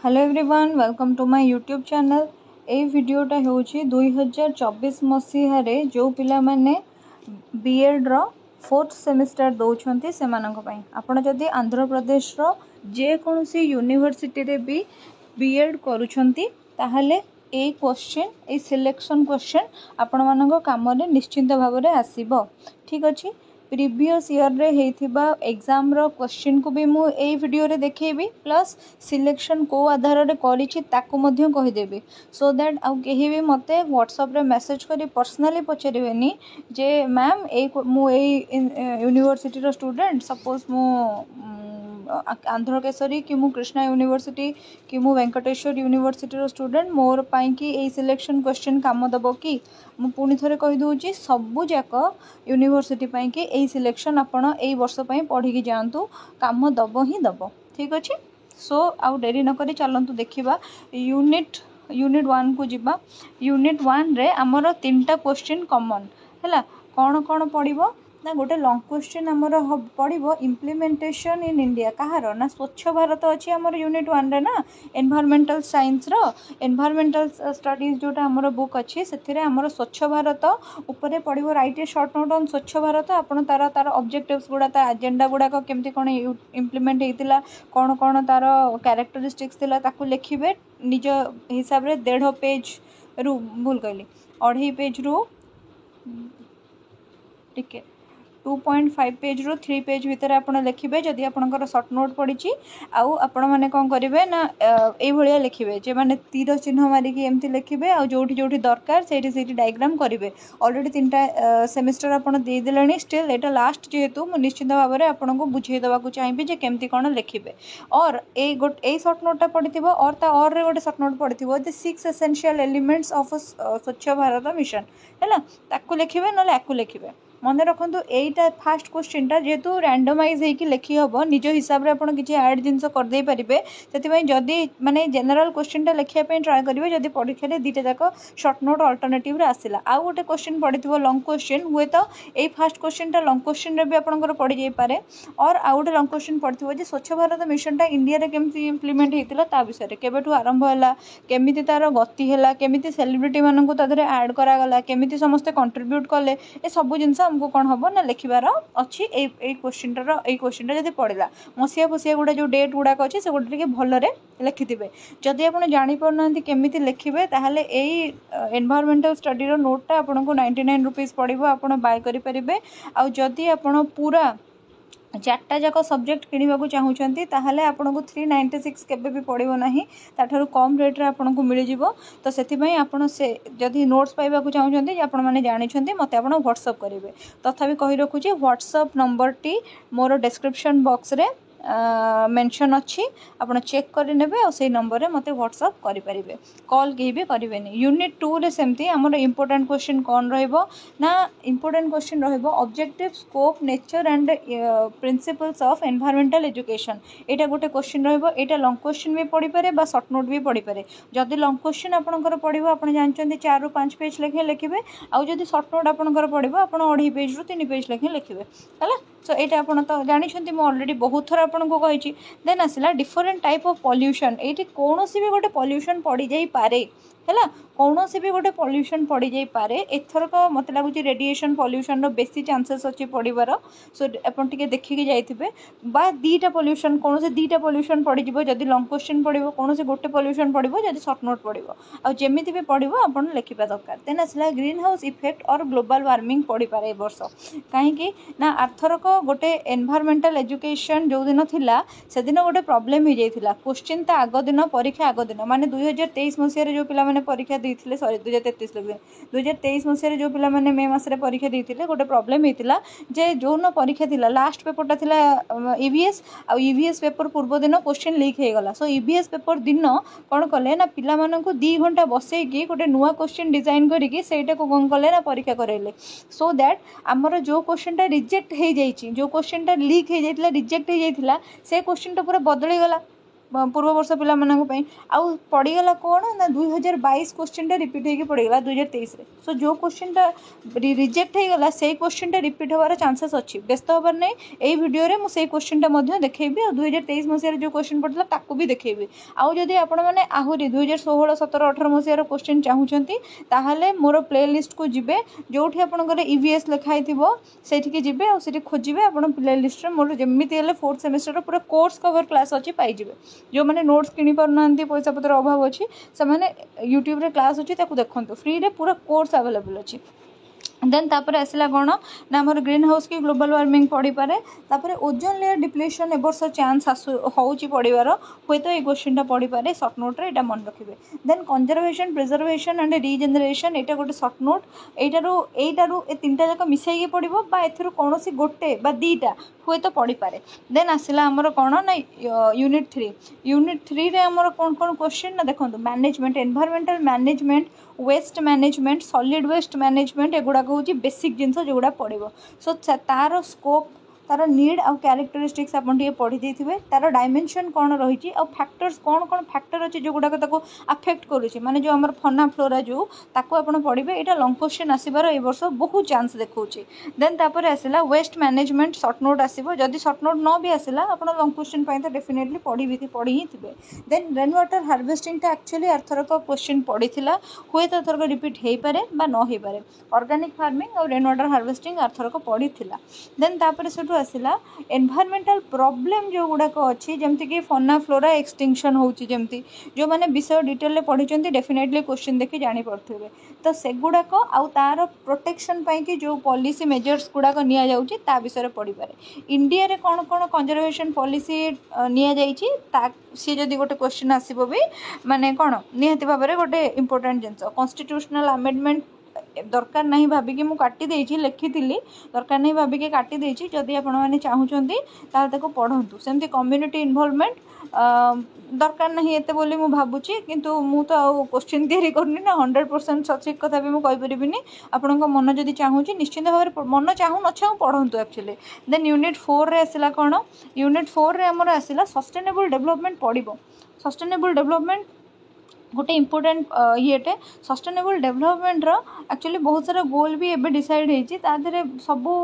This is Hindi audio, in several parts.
Hello everyone welcome to my YouTube channel. ए वीडियोटा होची 2024 मसीह रे जो पिला माने बीएड रो 4th सेमिस्टर दौरान से आपण जदि आंध्र प्रदेश रो जे कोनसी यूनिवर्सिटी रे भी बीएड करूछंती ताहले ए क्वेश्चन ए सिलेक्शन क्वेश्चन आपण मानको काम रे निश्चिंत भाव रे आसीबो। ठीक अछि। प्रीवियस ईयर रे हेथिबा एग्जाम रो क्वेश्चन को भी मु ए वीडियो रे देखेबी प्लस सिलेक्शन को आधार रे करिछि ताको मध्य कहि देबी सो दैट आउ केही भी मते व्हाट्सएप रे मेसेज करी पर्सनली पचरिबेनी जे मैम ए मु ए यूनिवर्सिटी रो स्टूडेंट सपोज मु आंध्र केसरी कि मु कृष्णा यूनिवर्सिटी कि मु वेंकटेश्वर यूनिवर्सिटी रो स्टूडेंट मोर पाई कि ए सिलेक्शन क्वेश्चन काम दबो कि मु पुणी थरे कहि दउची सबु जाक यूनिवर्सिटी पाई कि ए सिलेक्शन आपण ए वर्ष पाई पढ़ी कि जानतु काम दबो ही दबो। ठीक अछि। सो आउ डेरी न करी चलंतु देखिबा यूनिट 1 को जिबा। यूनिट 1 रे हमर तीनटा क्वेश्चन कॉमन हैला कोन कोन पड़िबो ना गोटे लॉन्ग क्वेश्चन हमर पड़िबो इम्प्लीमेंटेशन इन इंडिया कहार ना स्वच्छ भारत अछि हमर यूनिट 1 रे ना एनवायरमेंटल साइंस रो एनवायरमेंटल स्टडीज जोटा हमर बुक अछि सेथिरे हमर स्वच्छ भारत ऊपर पड़िबो write a short note on Swachh Bharat आपण तार तार ऑब्जेक्टिव्स गुडा ता एजेंडा गुडा को केमती कोन इम्प्लीमेंट हेतिला कोन कोन तार कैरेक्टरिस्टिक्स थिला ताकू लिखिबे निज हिसाब रे 1.5 पेज रु भूल कहली 2.5 पेज रु ठीक है 2.5 पेज रो 3 पेज भितर आपण लिखिबे जदि आपनकर शॉर्ट नोट पड़ी आउ आपण माने कोन करिवे ना ए भलिया लिखिबे जे माने तीर चिन्ह मारी कि एमती लिखिबे आ जोठी जोठी दरकार सेठी डायग्राम करिवे। ऑलरेडी तीनटा सेमिस्टर आपण दे देलणी स्टिल एटा लास्ट जेहेतु मु निश्चित भाव में आपन को बुझे देबा को चाहिबे जे केमती कोन लिखिबे और ए शॉर्ट नोटटा पड़िथिबो और ता और रे गोटे शॉर्ट नोट पड़िथिबो the 6 essential elements of Swachh Bharat mission हैला ताकू लिखिबे नले आकू लिखिबे। मन रखु एटा फास्ट क्वेश्चनटा जेहेतु रैंडमाइज होइकी लिखि हबो निज हिसाब रे आपण किछि ऐड जिंस कर दे परिबे सेति जदि माने जनरल क्वेश्चनटा लिखिया पे ट्राई करिवे जदि परीक्षा रे दीटा जाक शॉर्ट नोट अल्टरनेटिव रे आसिला आ गोटे क्वेश्चन पड़िथिबो लॉन्ग क्वेश्चन हुए तो ए फास्ट क्वेश्चनटा लॉन्ग क्वेश्चन रे भी आपनकर पड़ी जाई पारे और आ गोटे लॉन्ग क्वेश्चन पड़िथिबो जे स्वच्छ भारत मिशनटा इंडिया रे केमति इंप्लीमेंट हेतिला ता विषय रे केबेठु आरंभ होला केमिति तार गति होला केमिति सेलिब्रिटी माननकु तादरे ऐड करा गला केमिति समस्त कंट्रीब्यूट कले ए सब जिंस हमको कौन हम ना लिखार अच्छी क्वेश्चन जब पड़ा मसीहा फसिया गुड़ा जो डेट गुड़ाक अच्छे से गोटे भल लिखिथे जदि आप जापना केमी लिखे ताहले एनवायरमेंटल स्टडी नोटा आपको 99 रुपीज पड़ो आप बाय करेंगे आदि आप पूरा 4टा जाक सब्जेक्ट किणवा चाहूँगी ताहले आपको 396 केबे भी पड़ो ना ताठू कम रेट्रे आपको मिल जाव तो से आपड़ से जदि नोट्स पाइबा चाहूँगी आप जानी मत आप व्हाट्सअप करेंगे तथापि कही रखुच्छी व्हाट्सअप नंबर टी मोर डिस्क्रिप्शन बॉक्स रे मेंशन अच्छी आपड़ चेक करने और से नंबर में मत व्हाट्सअप करेंगे कॉल कहीं भी करेंगे। यूनिट 2 रे सेमती आमर इंपोर्टेंट क्वेश्चन कौन ना important question objective scope nature and principles of environmental education एटा गोटे क्वेश्चन एटा लॉन्ग क्वेश्चन भी पड़ी पारे बा शॉर्ट नोट भी पड़ी पारे जदि लॉन्ग क्वेश्चन आपनकर पड़ो आप जानते 4 ରୁ 5 पेज लेखे लिखे आउ जदि शॉर्ट नोट आपनकर पड़ो आप 2.5 पेज ରୁ 3 पेज लेखे लिखे है सो एटा आपन तो जानी मु ऑलरेडी बहुत थर आपन को कही देन आसला different type of pollution eighty कौन सी भी गोटे पॉल्यूशन पड़ जाई पारे है कौन सी भी गोटे पॉल्यूशन पड़ जाई पारे एथरक मत लगुच रेडिएशन पॉल्यूशन रो बेसी चांसेस अच्छी पड़ार सो आपन टिके देखिके जाइथिबे बा दीटा पॉल्यूशन कौन से दीटा पॉल्यूशन पड़ जिवो जदि लॉन्ग क्वेश्चन पड़ो कौन से गोटे पॉल्यूशन पड़ो जदि शॉर्ट नोट पड़ो आ जेमिति भी पड़ो आपन लिखिबा दरकार देन आसला ग्रीन हाउस इफेक्ट और ग्लोबल वार्मिंग पड़ी पारे वर्ष कहीं ना आरथरक गोटे एनवायरमेंटल एजुकेशन जो दिन थिला से दिन गोटे प्रॉब्लम हो जाइथिला क्वेश्चन ता आग दिन परीक्षा आग दिन माने 2023 मसिया जो पिला माने परीक्षा देथिले सॉरी 2033 लगे 2023 मसिया जो पिला माने मे मास रे परीक्षा देथिले गोटे प्रॉब्लम हेतिला जे जो न परीक्षा थिला लास्ट पेपरटा थिला ईवीएस आ ईवीएस पेपर पूर्व दिन क्वेश्चन लीक हे गला सो ईवीएस पेपर दिन कोन कले ना पिला मानन को 2 घंटा बसई की गोटे नुवा क्वेश्चन डिजाइन करी की सेटा को कोन कले ना परीक्षा करेले सो दैट हमर जो क्वेश्चनटा रिजेक्ट हे जाईची जो क्वेश्चनटा लीक हे जाइतिला रिजेक्ट हे जाइतिला से क्वेश्चनटा पूरा बदली गला पूर्व वर्ष पिलामानंक आउ पड़गला कौन ना 2022 क्वेश्चन रिपीट होगी पड़गला 2023 रे सो जो क्वेश्चन रिजेक्ट हो गला से क्वेश्चन रिपीट होवार चांसेस अच्छी व्यस्त हबार नहीं यही वीडियो रे मुझे क्वेश्चन देखी और 2023 मसीह जो क्वेश्चन पड़ता ताकू भी देखी आउ जदि आपण मैंने आहरी 2016 17 18 मसीहार क्वेश्चन चाहूँगी ताहले मोर प्ले लिस्ट को जिबे जोठी आपनकर ईवीएस लिखाई थिबो सेठी जिबे और सेठी खोजिबे आपण प्ले लिस्ट रे मोर जेमिति हेले 4th सेमेस्टर पूरा कोर्स कवर क्लास अच्छी पाई जिबे जो माने नोट्स किनी पारनांती पैसा पत्र अभाव अच्छी से माने यूट्यूब रे क्लास अच्छी ताकू देखंतु फ्री रे पूरा कोर्स अवेलेबल अच्छी देन तापर आसला कौन ना आम ग्रीन हाउस की ग्लोबल वार्मिंग पड़ी पारे तापर ओजोन लेयर डिप्लेशन ए वर्ष चांस होउची पड़िबार हुए तो ये क्वेश्चन पड़ी पारे शॉर्ट नोट रे एटा मन रखिबे then conservation preservation and regeneration एटा गोटे शॉर्ट नोट एटारू ए तीनटा जाक मिसाई पड़िबो बा एथरो कोनोसी गोटे बा दीटा हुए तो पड़ी पारे देन आसला हमर कौन ना यूनिट 3 रे हमर कोन कोन क्वेश्चन ना देखंतु management environmental management waste management solid waste management एगुड़ा हूँ बेसिक जिनस जोड़ा पड़ो सो तार स्कोप तार नीड आउ कैरेक्टरिस्टिक्स आपन टे पढ़ी देथिबे तार डायमेंशन कौन रही आउ फैक्टर्स कौन कौन फैक्टर अच्छे जो गुड़ाक अफेक्ट करुच्चे माने जो आमर फना फ्लोरा जो ताको आपन पढ़िबे एटा लॉन्ग क्वेश्चन आसीबार ए वर्ष बहुत चांस देखौछि देन तापर आसिला वेस्ट मैनेजमेंट शॉर्ट नोट आसीबो जदि शॉर्ट नोट न भी आसिला आपन लॉन्ग क्वेश्चन पई तो डेफिनेटली पढ़ी ही थिबे देन रेन वाटर हार्वेस्टिंग टा एक्चुअली अर्थरक क्वेश्चन पड़ीथिला हुए तो अर्थरक रिपीट हेई पारे बा न हेई पारे ऑर्गेनिक फार्मिंग और रेन वाटर हार्वेस्टिंग अर्थरक पड़ीथिला देन तापर सेठु आसिला एनवायरमेंटल प्रॉब्लम जो गुड़ाक अच्छी जमती कि फना फ्लोरा एक्सटिंक्शन होची जमती जो माने विषय डिटेल रे पढ़िचंती डेफिनेटली क्वेश्चन देखि जानि पड़थिबे तो से गुड़ाक आउ तार प्रोटेक्शन पई कि जो पॉलिसी मेजर्स गुड़ाक निया जाउची ता विषय रे पढ़ी पारे इंडिया रे कोन कोन कंजर्वेशन पॉलिसी निया जाईची ता सी जदि गोटे क्वेश्चन आसीबो भी माने कोन निहाती भाबरे गोटे इंपोर्टेंट जिंस कॉन्स्टिट्यूशनल अमेंडमेंट दरकार नहीं भाविकी मुझे काटी देछि लिखी दरकार नहीं भाविकी काटी देछि जदि आपण माने चाहूचंती ताल ताको पढंतु सेमती कम्युनिटी इन्वॉल्वमेंट दरकार नहीं एते बोली मु भाबुची किंतु मु तो आ क्वेश्चन तैयारी करनी ना 100% सचिक कथा भी मु कहि परिबिनी आपनका मन जदि चाहूची निश्चित भाव मन चाहू न चाहू पढंतु एक्चुअली देन यूनिट 4 रे आसिला कोन यूनिट 4 रे हमर आसिला सस्टेनेबल डेवलपमेंट पडिबो सस्टेनेबल डेवलपमेंट गोटे इंपोर्टेंट येटे सस्टेनेबल डेवलपमेंट रो एक्चुअली बहुत सारा गोल भी एबे डिसाइड हेची तादरे सबू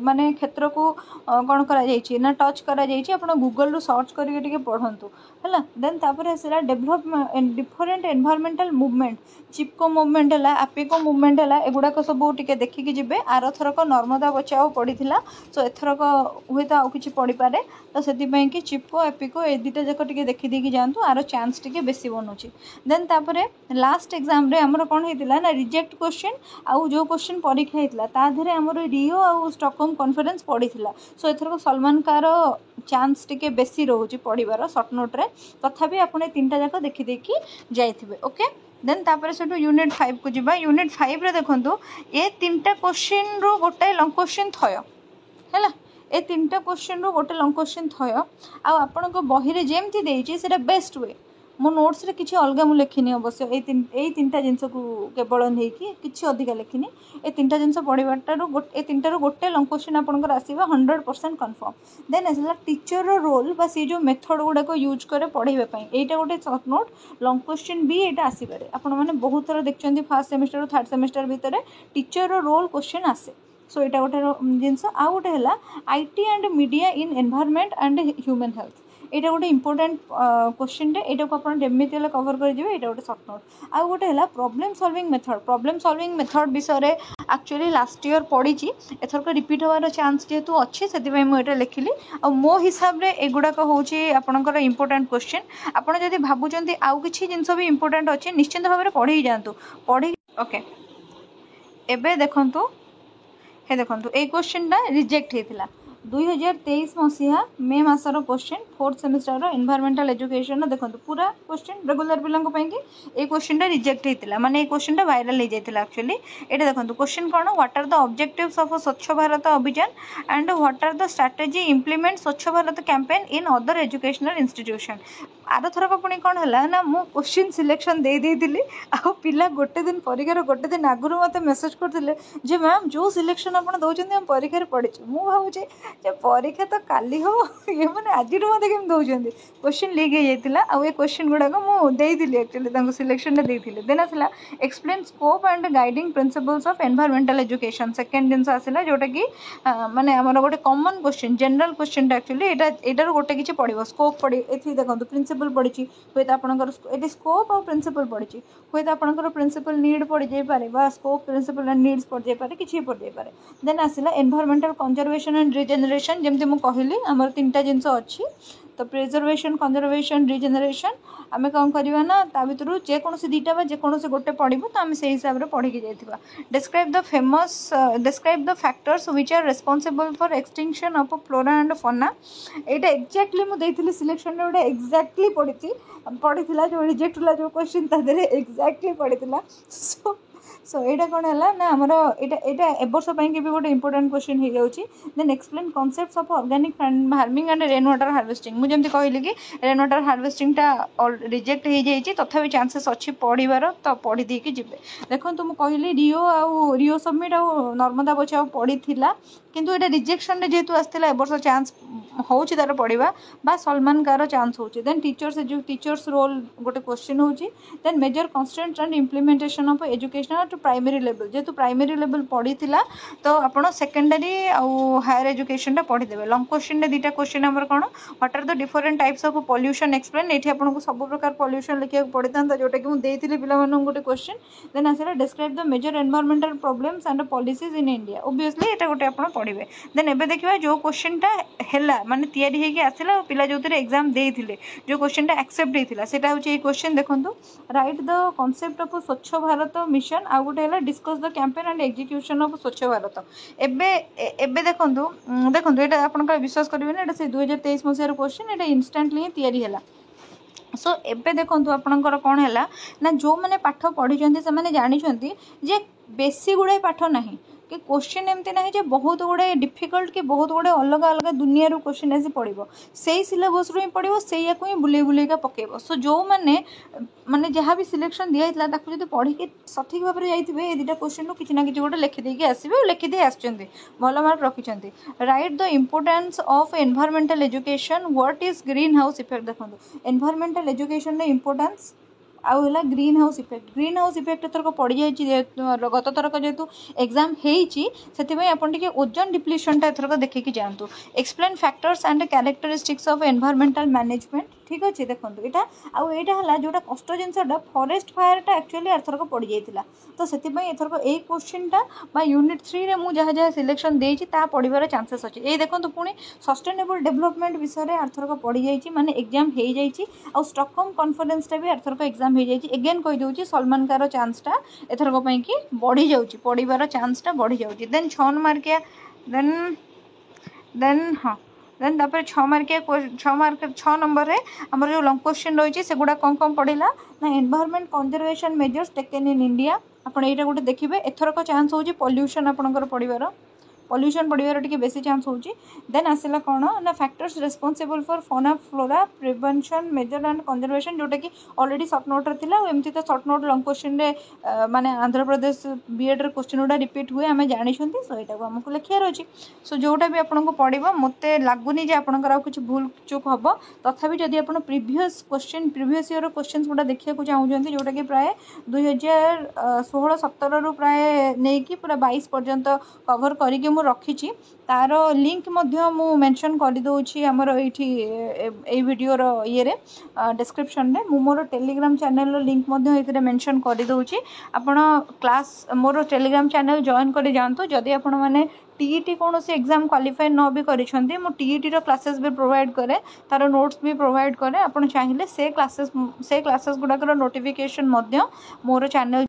माने क्षेत्र को कोन करा जायछि ना टच करा जायछि आपण गूगल रो सर्च करके टिके पढंतु हला देन तापर आसिला डेवलपमेंट डिफरेंट एनवायरमेंटल मूवमेंट चिपको मूवमेंट हला एपिको मूवमेंट हला एगुडा को सब टिके देखि कि जिबे आर थरक नर्मदा बचाओ पड़ीथिला सो एथरक हुए तो आउ किछि पड़ी पारे तो सेति पई कि चिपको एपिको ए दिटा जक टिके देखि देकी जानतु आरो चांस टिके बेसी बनउछि देन तापरे लास्ट एग्जाम रे हमर कोन हेतिला ना रिजेक्ट क्वेश्चन आउ जो क्वेश्चन परीक्षा हेतिला ता धरे हमर रियो आउ स्टॉकहोम कॉन्फ्रेंस पड़ीथिला सो एथरक सलमान कार चांस टिके बेसी रहउछि पढिबार शॉर्ट नोट रे तथापि आपण तीनटा जाक देखि देखि जाइथिबे ओके देन तापर सेटू यूनिट 5 को जिबा यूनिट 5 रे देखंतु ए तीनटा क्वेश्चन रो गोटे लॉन्ग क्वेश्चन थय हैला ए तीनटा क्वेश्चन रो गोटे लॉन्ग क्वेश्चन थय आ आपण को बही रे जेमति देइछि सेटा बेस्ट वे मो नोट्स रे किछि अलगा मु लेखिनी अवश्य ए तीनटा जिंस को केवल नहीं कि किछि अधिका लेखिनी ए तीनटा जिंस पढिबाटारो ए तीनटा रो गोटे लॉन्ग क्वेश्चन आपनकर आसीबा 100% कंफर्म देन आसला टीचर रो रोल बा सी जो मेथड गुडा को यूज करे पढाइबा पई एटा गोटे शॉर्ट नोट लॉन्ग क्वेश्चन भी एटा आसीबारे आपण माने बहुत थर देखचंती फर्स्ट सेमेस्टर और थर्ड सेमेस्टर भीतर टीचर रो रोल क्वेश्चन आसे सो एटा गोटे जिंस आ गोटे हला IT and media in environment and human health एटा गोटे इंपोर्टेंट क्वेश्चन रे एटा को आपण डेमिति हला कवर कर दिबे एटा गोटे शॉर्ट नोट आ गोटे हला प्रॉब्लम सॉल्विंग मेथड विषय रे एक्चुअली लास्ट ईयर पढ़ी एथर को रिपीट होवार चांस जेतु अच्छे से मुझे लिखिली आ मो हिसाब रे एगुड़ाक होची आपनकर इंपोर्टेंट क्वेश्चन आपण जदि भाबुचंती आउ किछि जिंस भी इंपोर्टेंट अच्छे निश्चित भाव में पढ़ी जातु पढ़ी ओके एबे देखंतु हे देखंतु ए क्वेश्चन टा रिजेक्ट हेतिला 2023 मसीहा मे मासर question 4th semester environmental education देखंतु पूरा क्वेश्चन रेगुलर पिलांको पई कि ए क्वेश्चन टा रिजेक्ट हेतिला माने ए क्वेश्चन टा वायरल हे जायतिला एक्चुअली एटा देखंतु क्वेश्चन कोन what are the objectives of Swachh Bharat Abhiyan and what are the strategy implement Swachh Bharat campaign in other educational institution आर थरक पुणी कौन है ना मु क्वेश्चन सिलेक्शन दे देइतिली आ पिला गोटे दिन परीक्षार गोटे दिन आगुरी मते मेसेज करथिले जे मैम जो सिलेक्शन आपण दउचंदी हम परीक्षा रे पढिछु मु भाबुचे परीक्षा तो काली हो ये मैंने आज मत केम दौरान क्वेश्चन लीक हो जाता आउ ये क्वेश्चन गुड़ाक मुझे एक्चुअली सिलेक्शन देन आसला explain scope and guiding principles of environmental education second जिन आसला जोटा कि माने आमर गोटे common question general question actually एटार गोटे किसी पड़ो स्कोप पड़े ये देखो प्रिंसिपल पड़ी हुए तो आपंकर स्कोप और प्रिंसिपल पड़ी हुए तो आपंकर प्रिंसिपल नीड पड़ जापे स्कोप प्रिंसिपल एंड नीड्स पड़ जापे किसी पड़ जापे देन आसला एनवायरमेंटल कंजर्वेशन एंड रिजेनरेशन जमती मुझे कहली आमर 3टा जिनस अच्छी तो प्रिजर्वेशन कंजर्वेशन रिजेनरेशन आम कौन करवा ना ता भर जेकोसी 2टा जेकोसी गोटे पढ़ू तो आम से हिसाब से पढ़ी जाइए describe the famous describe the factors which are responsible for extinction of flora and fauna यहाँ एक्जाक्टली मुझे सिलेक्शन गोटे एक्जाक्टली पढ़ी जो रिजेक्ट होला जो क्वेश्चन तादे एक्जाक्टली पड़ी सो यहाँ कौन है ना आमर यहाँ एबर्षपाई भी गोटे इंपोर्टेंट क्वेश्चन हो जाऊँगी then explain concepts of organic farming and rain water harvesting मुझे जमी कहली कि रेन वाटर हार्वेस्टिंग रिजेक्ट हो जाए तथापि चांसेस अच्छी पढ़ार तो पढ़ी देकी जी देखो मुझे कहली रियो सबमिट आउ नर्मदा बचाओ पड़ी किंतु ये रिजेक्शन जेहेतु आसला एबर्ष चांस हो तार पढ़ा बा सलमान कार चांस हो देन टीचर्स रोल गोटे क्वेश्चन हो then major constraints and implementation of education to primary level जेहेतु प्राइमरी लेवल पड़ी तो आप सेकेंडरी आउ हायर एजुकेशन पढ़ीदे लंग क्वेश्चन 2टा क्वेश्चन आम कौन what are the different types of pollution explain ये आपको सब प्रकार पॉल्यूशन लिखा पड़ी था जोटा कि मुझे पे गोटे क्वेश्चन देन आसला describe the major environmental problems and policies in India obviously यहाँ गोटे आप पढ़े देन एबे देखिए जो क्वेश्चन टा हैला माने तैयारी होगी आसला पिला जो एग्जाम देते जो क्वेश्चन टा एक्सेप्ट होता सेटा हूँ क्वेश्चन देखो right the concept of Swachh Bharat mission आउ गोटे है discuss the campaign and execution of Swachh Bharat एबे देखो देखो ये आप विश्वास करेंगे से 2023 मसीहार क्वेश्चन ये इनस्टांटली ही तैयारी है सो एबे देखो आपणकर कौन है ना जो मैंने पाठ पढ़ी से जानी जे बेसी गुड़ाए पाठ ना कि क्वेश्चन एमती ना जे बहुत गुड़े डिफिकल्ट कि बहुत गुड़े अलग अलग दुनिया क्वेश्चन आसी पड़ो से सिलेबस रू ही पड़ो से ही बुले बुलेका पकेब सो जो मैंने माने जहाँ भी सिलेक्शन दिखाई जो पढ़ी सठिक भाव में जाइए ये 2टा क्वेश्चन किसी ना कि गोटे लिखिदेकी आसवे लिखिदे आसछन्ति भल मार्क रखिंट write the importance of environmental education what is green house effect देखो एनवायरमेंटल एजुकेशन इम्पोर्टेंस आउ है ग्रीन हाउस इफेक्ट एथरक पड़ जाए गत थरक जेहेतु एग्जाम होती ओजन डिप्लीशन एथरक देखिकी जातु explain factors and characteristics of environmental management ठीक अच्छे देखो यहाँ आउ यहाँ जोटा कष्ट जिनसा फॉरेस्ट फायर एक्चुअली एथरक पड़ जाता तो से एथरक ये क्वेश्चन टा यूनिट 3 रे मु जहाँ जहाँ सिलेक्शन देती पढ़ार चांसेस अच्छे ये देखो पुणी सस्टेनेबल डेवलपमेंट विषय एथरक पड़ जाए माने एग्जाम हो जाए आउ स्टॉकहोम कॉन्फ्रेंस भी एथरक एग्जाम हो जाए एगेन कहीदे सलमान कार चांसटा एथरक कि बढ़ी जाऊँगी पढ़ार चांसटा बढ़ी जाऊँगी देन 6 मार्किया देन हाँ देन तापर 6 नंबर है आमर जो लंग क्वेश्चन रही है सेगुड़ा कौन कौन पढ़ला ना environment conservation measures taken in India आप यहाँ गोटे देखिए एथरक चांस हो पॉल्यूशन आपंकर पढ़ार पॉल्यूशन पढ़ार टी बेसी चांस हो देन आसला कौन ना factors responsible for fauna flora prevention major and conservation जोटा कि ऑलरेडी शॉर्ट नोट रे एमती तो शॉर्ट नोट लंग क्वेश्चन रे माने आंध्र प्रदेश बीएड रे क्वेश्चन गुड़ा रिपीट हुए आम जानी सो यहाँ आमको लिखार अच्छी सो जोटा भी आपको पढ़ो मत लगुनि जे आपंकर आ कुछ भूल चूक हम तथापि जदि आप प्रीवियस ईयर क्वेश्चन गुड़ा देखा चाहूँगी जोटा कि प्राय 2016-17 रु प्राय नहीं पूरा 22 पर्यंत कवर करके रखी तार लिंक मु मेंशन कर दूची आमर ये वीडियोर ये डिस्क्रिप्शन रे मु मोर टेलीग्राम चैनल लिंक ये मेंशन कर दूची आपण क्लास मोर टेलीग्राम चैनल जॉइन कर जातु जदि आपण माने टीईटी कौन से एग्जाम क्वालिफाई न भी करिसेंती मु टीईटी रो क्लासेस भी प्रोवाइड करे तार नोट्स भी प्रोवाइड करे आपण चाहिए से क्लासेस गुड़ाकर नोटिफिकेशन मोर चैनल